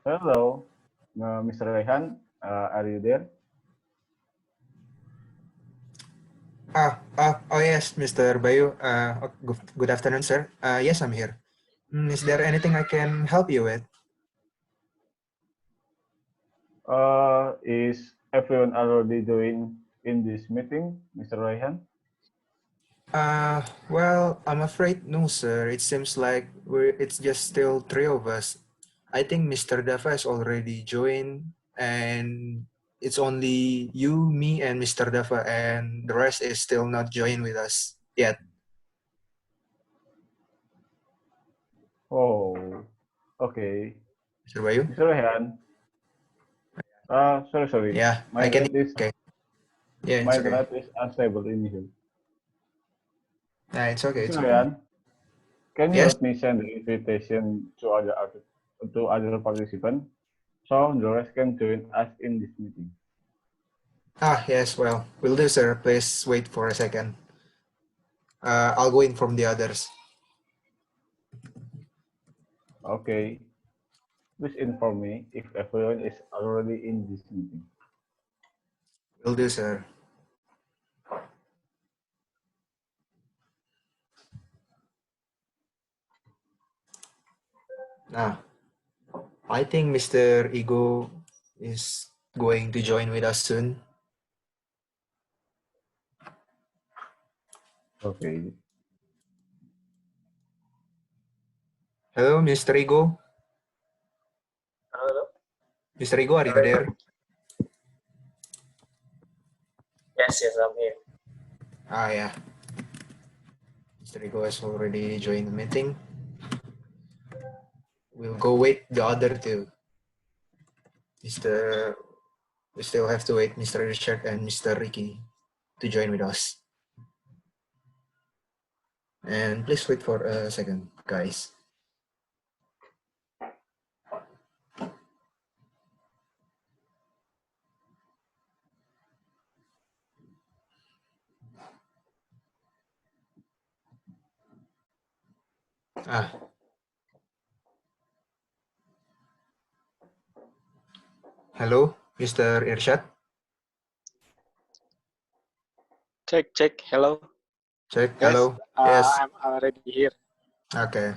Hello, Mr. Rayhan. Are you there? Oh yes, Mr. Bayu. Good afternoon, sir. Yes, I'm here. Is there anything I can help you with? Is everyone already joined in this meeting, Mr. Rayhan? Well, I'm afraid no, sir. It seems like it's just still three of us. I think Mr. Daffa has already joined, and it's only you, me, and Mr. Daffa, and the rest is still not joined with us yet. Oh, okay. Mr. Bayu? Mr. Rayhan. Sorry. Yeah, My I can. internet is Okay. Yeah, my it's okay. internet is unstable in here. It's okay. Mr. It's okay. Rayhan, can you Yes. help me send the invitation to other participants so the rest can join us in this meeting? Yes. Well, will do, sir. Please wait for a second. I'll go inform the others. Okay. Please inform me if everyone is already in this meeting. Will do, sir. Ah, I think Mr. Igo is going to join with us soon. Okay. Hello, Mr. Igo. Hello? Mr. Igo, are you there? Yes, I'm here. Yeah. Mr. Igo has already joined the meeting. We'll go wait the other two. We still have to wait Mr. Irsyad and Mr. Ricky to join with us. And please wait for a second, guys. Hello, Mr. Irsyad. Check. Hello. Check. Yes, Hello. Yes. I'm already here. Okay.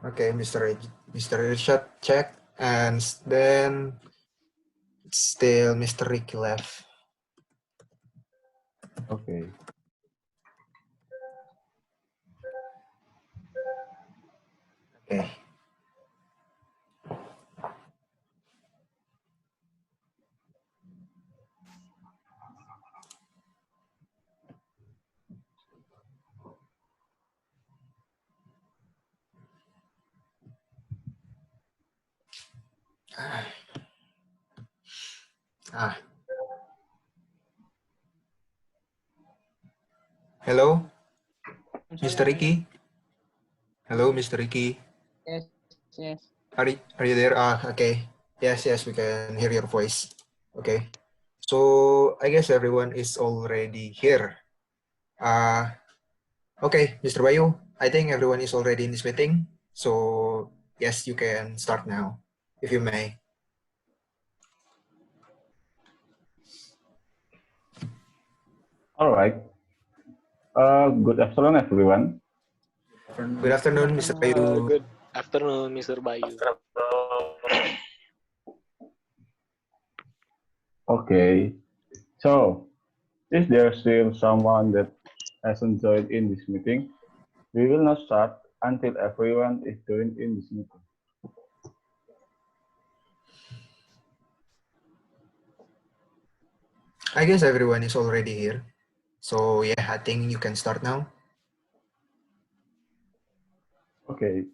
Okay, Mr. Irsyad, check. And then it's still Mr. Ricky left. Okay. Okay. Ah. Hello, Mr. Ricky. Hello, Mr. Ricky. Yes. Are you there? Okay. Yes, we can hear your voice. Okay. So I guess everyone is already here. Okay, Mr. Bayu, I think everyone is already in this meeting. So yes, you can start now, if you may. All right. Good afternoon, everyone. Good afternoon, Mr. Bayu. Good afternoon, Mr. Bayu. Okay. So, is there still someone that hasn't joined in this meeting? We will not start until everyone is joined in this meeting. I guess everyone is already here. So yeah, I think you can start now. Okay.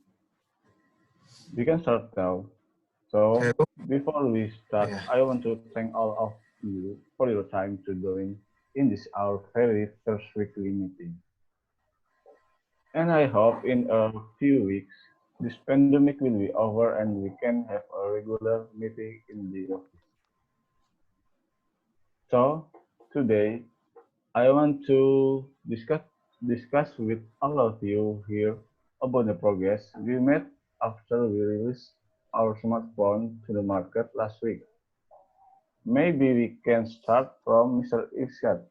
We can start now. So, Hello. before we start, Yeah. I want to thank all of you for your time to join in this our very first weekly meeting. And I hope in a few weeks, this pandemic will be over and we can have a regular meeting in the office. So, today, I want to discuss with all of you here about the progress we made after we released our smartphone to the market last week. Maybe we can start from Mr. Irsyad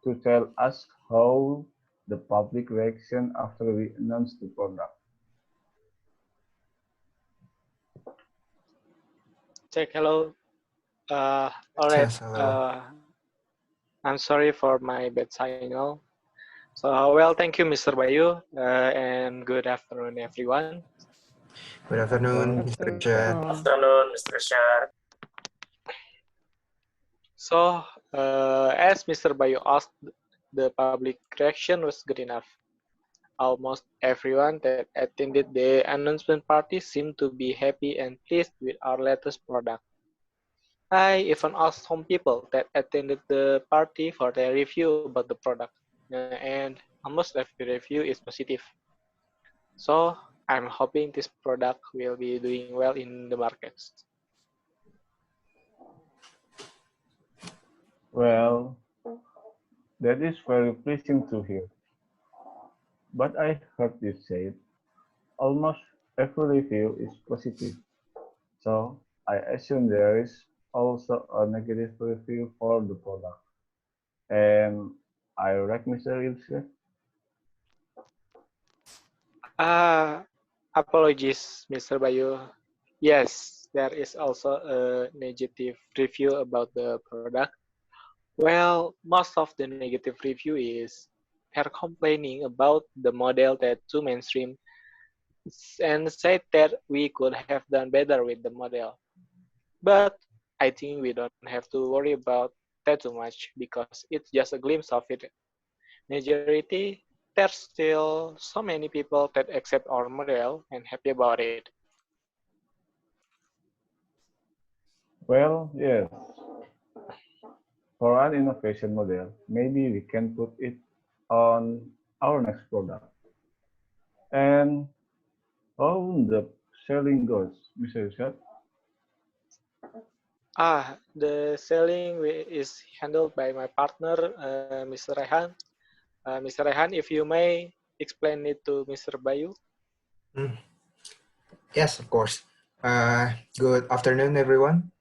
to tell us how the public reaction after we announced the product. Check, hello. All right. Yes, hello. I'm sorry for my bad signal. So, well, thank you, Mr. Bayu, and good afternoon, everyone. Good Afternoon, afternoon, Mr. Mr. Irsyad. Irsyad. Afternoon. So, as Mr. Bayu asked, the public reaction was good enough. Almost everyone that attended the announcement party seemed to be happy and pleased with our latest product. I even asked some people that attended the party for their review about the product, and almost every review is positive. So I'm hoping this product will be doing well in the markets. Well, that is very pleasing to hear. But I heard you say almost every review is positive. So I assume there is also a negative review for the product. And I right, Mr. Ilse? Ah, apologies, Mr. Bayu. Yes, there is also a negative review about the product. Well, most of the negative review is they're complaining about the model that too mainstream and said that we could have done better with the model. But I think we don't have to worry about that too much because it's just a glimpse of it. Majority, there's still so many people that accept our model and happy about it. Well, yes. For an innovation model, maybe we can put it on our next product. And how the selling goes, Mr. Irsyad? The selling is handled by my partner, Mr. Rayhan. Mr. Rayhan, if you may explain it to Mr. Bayu. Mm, yes, of course. Good afternoon, everyone.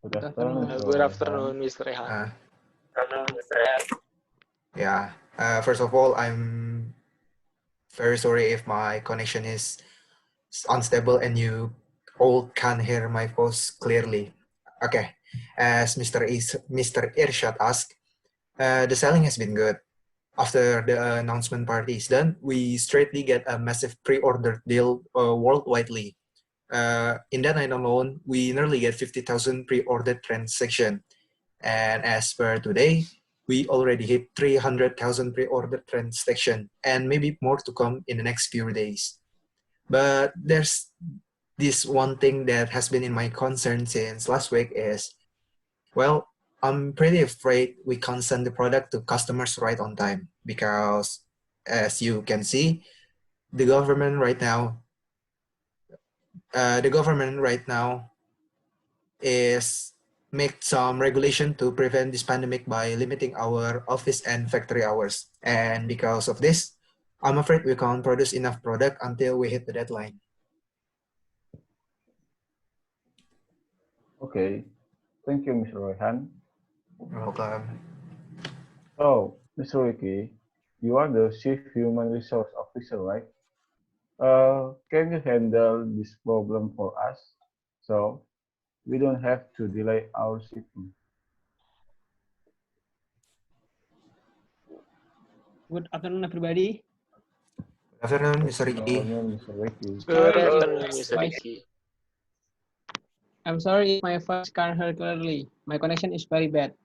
Good Good afternoon, afternoon. Mr. Good Rayhan. afternoon, Mr. Rayhan. Uh, yeah. First of all, I'm very sorry if my connection is unstable and you all can hear my voice clearly. Okay. As Mr. Irshad asked, the selling has been good. After the announcement party is done, we straightly get a massive pre-order deal worldwidely. In that night alone, we nearly get 50,000 pre-ordered transactions. And as per today, we already hit 300,000 pre-ordered transactions and maybe more to come in the next few days. But there's this one thing that has been in my concern since last week is, well, I'm pretty afraid we can't send the product to customers right on time because, as you can see, the government right now, the government right now is make some regulation to prevent this pandemic by limiting our office and factory hours. And because of this, I'm afraid we can't produce enough product until we hit the deadline. Okay, thank you, Mr. Rayhan. Welcome. So, Mr. Ricky, you are the Chief Human Resource Officer, right? Can you handle this problem for us so we don't have to delay our shipping? Good afternoon, everybody. Good afternoon, Good Mr. Ricky. afternoon, Mr. Ricky. Good Sorry if afternoon, Mr. my Ricky. I'm sorry if my voice can't hear clearly. My connection is very bad.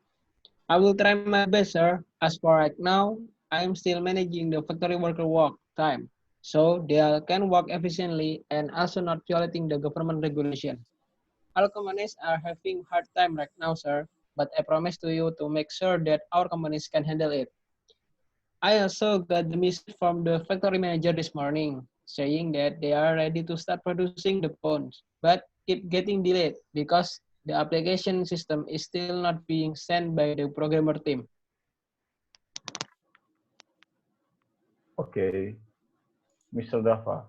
I will try my best, sir. As for right now, I am still managing the factory worker work time, so they can work efficiently and also not violating the government regulation. All companies are having hard time right now, sir, but I promise to you to make sure that our companies can handle it. I also got the message from the factory manager this morning saying that they are ready to start producing the phones, but keep getting delayed because the application system is still not being sent by the programmer team. Okay, Mr. Daffa,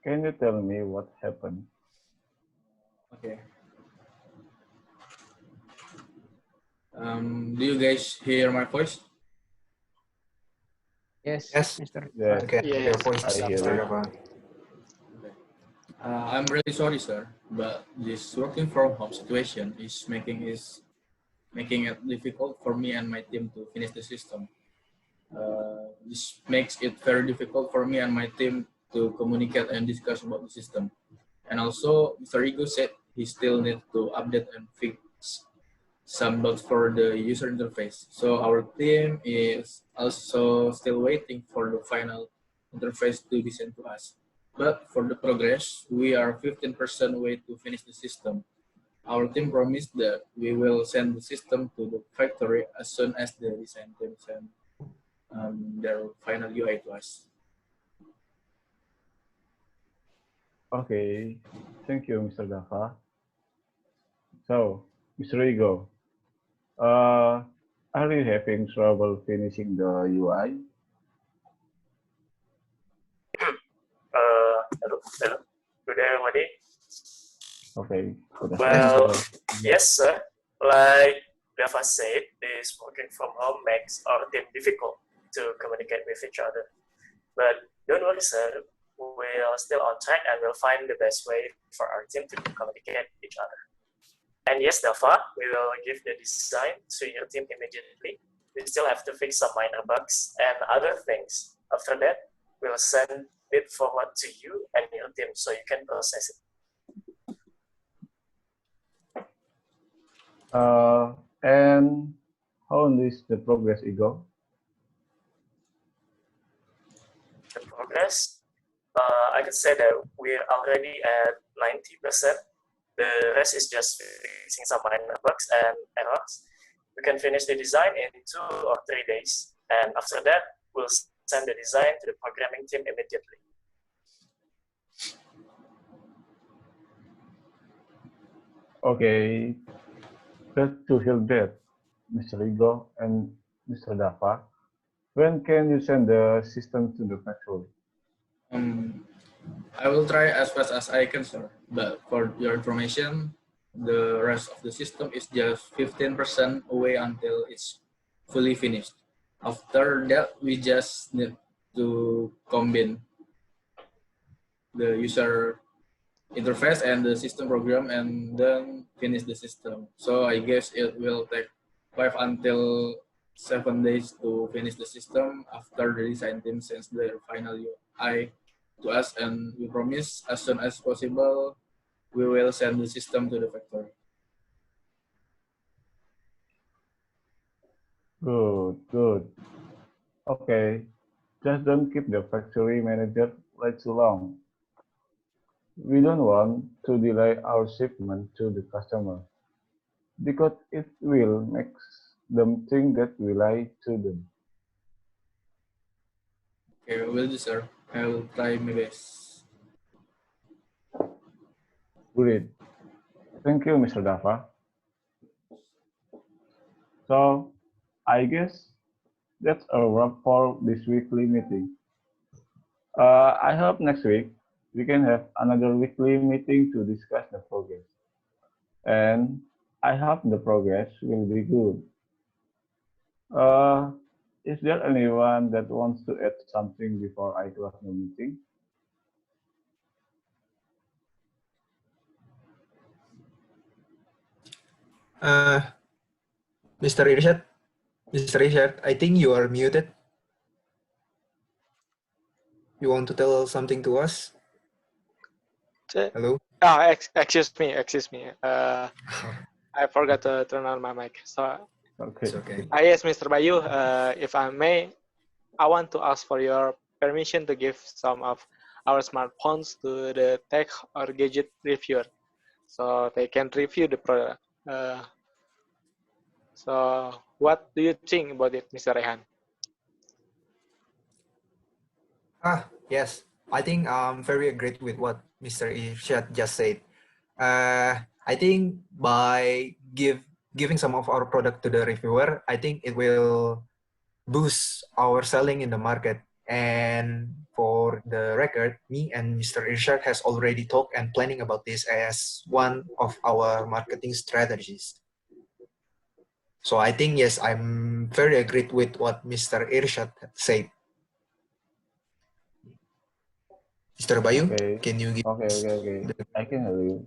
can you tell me what happened? Okay. Do you guys hear my voice? Yes, Yes, Mr. I Yes, Daffa. can hear your Yes, voice, I Mr. hear Mr. you. Daffa. Rafa. Okay. I'm really sorry, sir, but this working from home situation is making it difficult for me and my team to finish the system. This makes it very difficult for me and my team to communicate and discuss about the system. And also, Mr. Igo said he still needs to update and fix some bugs for the user interface. So our team is also still waiting for the final interface to be sent to us. But for the progress, we are 15% way to finish the system. Our team promised that we will send the system to the factory as soon as the design team send their final UI to us. Okay, thank you, Mr. Daffa. So, Mr. Igo, uh, are you having trouble finishing the UI? Hello, hello. Good day, everybody. Okay, good Yes. afternoon, Well, sir. yes, sir. Like Daffa said, this working from home makes our team difficult to communicate with each other. But don't worry, sir. We are still on track and we'll find the best way for our team to communicate with each other. And yes, Daffa, we will give the design to your team immediately. We still have to fix some minor bugs and other things. After that, we'll send it forward to you and your team so you can process it. And how is the progress, Igo? The progress, I could say that we're already at 90%. The rest is just fixing some minor bugs and errors. We can finish the design in 2 or 3 days. And after that, we'll send the design to the programming team immediately. Okay, glad to hear that, Mr. Igo and Mr. Daffa. When can you send the system to the factory? I will try as fast as I can, sir. But for your information, the rest of the system is just 15% away until it's fully finished. After that, we just need to combine the user interface and the system program and then finish the system. So I guess it will take 5 until 7 days to finish the system after the design team sends their final UI to us, and we promise as soon as possible we will send the system to the factory. Good, good. Okay, just don't keep the factory manager wait too long. We don't want to delay our shipment to the customer because it will make them think that we lie to them. Okay, will do, sir. I will try my best. Great. Thank you, Mr. Daffa. So, I guess that's a wrap for this weekly meeting. I hope next week we can have another weekly meeting to discuss the progress. And I hope the progress will be good. Uh, is there anyone that wants to add something before I close the meeting? Uh, Mr. Irsyad, Mr. Irsyad, I think you are muted. You want to tell something to us? Hello? Excuse me, excuse me. I forgot to turn on my mic. So, Okay. It's okay. yes, Mr. Bayu, if I may, I want to ask for your permission to give some of our smartphones to the tech or gadget reviewer, so they can review the product. So, what do you think about it, Mr. Rayhan? Yes. I think I'm very agreed with what Mr. Irsyad just said. I think by giving some of our product to the reviewer, I think it will boost our selling in the market. And for the record, me and Mr. Irsyad has already talked and planning about this as one of our marketing strategies. So I think, yes, I'm very agreed with what Mr. Irsyad said. Mr. Bayu, Okay. can you give Okay, us okay, okay. the... I can hear you.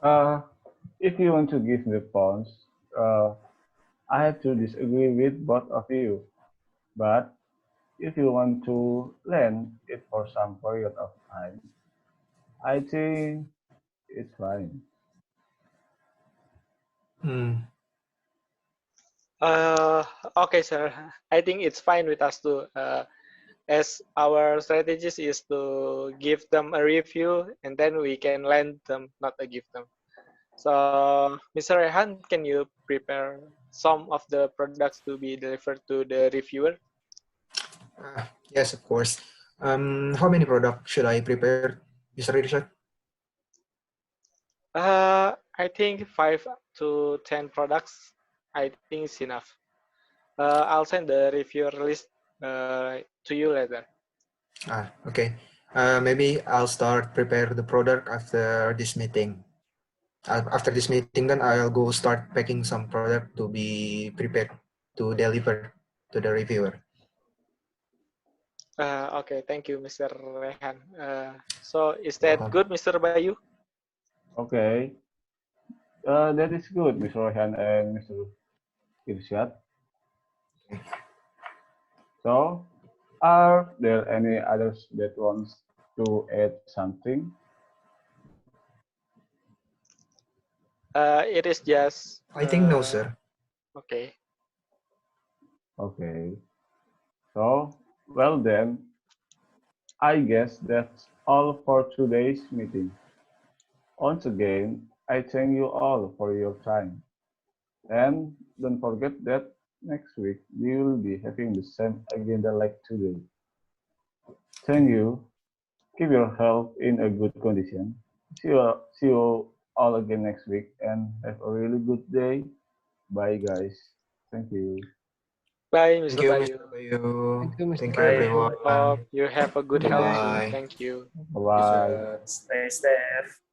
Uh, if you want to give me points, I have to disagree with both of you. But if you want to learn it for some period of time, I think it's fine. Hmm. Okay, sir. I think it's fine with us too. As our strategies is to give them a review and then we can lend them, not to give them. So, Mr. Rayhan, can you prepare some of the products to be delivered to the reviewer? Yes, of course. How many products should I prepare, Mr. Irsyad? I think 5 to 10 products. I think is enough. I'll send the reviewer list to you later. Okay. Maybe I'll start prepare the product after this meeting. After this meeting, then I'll go start packing some product to be prepared to deliver to the reviewer. Okay, thank you, Mr. Rehan. So is that Welcome. good, Mr. Bayu? Okay. That is good, Mr. Rohan and Mr. Irsyad. So, are there any others that wants to add something? It is just I think no, sir. okay. Okay. So, well then, I guess that's all for today's meeting. Once again, I thank you all for your time. And don't forget that next week we will be having the same agenda like today. Thank you. Keep your health in a good condition. See you all again next week and have a really good day. Bye, guys. Thank you. Bye, Thank Mr. you, Bayu. Mr. Bayu. Thank you, Mr. Thank you, Bye. Bayu. everyone. Hope you have a good Good health night. soon. Bye-bye. Thank you. Bye bye. Irsyad. Stay safe.